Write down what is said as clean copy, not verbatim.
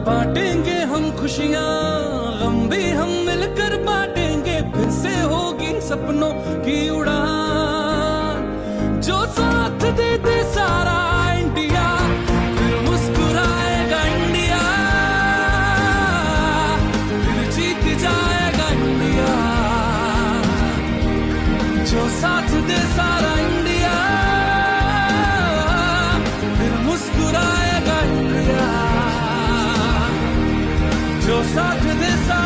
बांटेंगे हम खुशियां, गम भी हम मिलकर बांटेंगे, फिर से होगी सपनों की उड़ान। जो साथ दे दे सारा इंडिया, फिर मुस्कुराएगा इंडिया, फिर जीत जाएगा इंडिया। जो साथ दे सारा इंडिया, फिर मुस्कुराएगा इंडिया। जो साथ दे सारा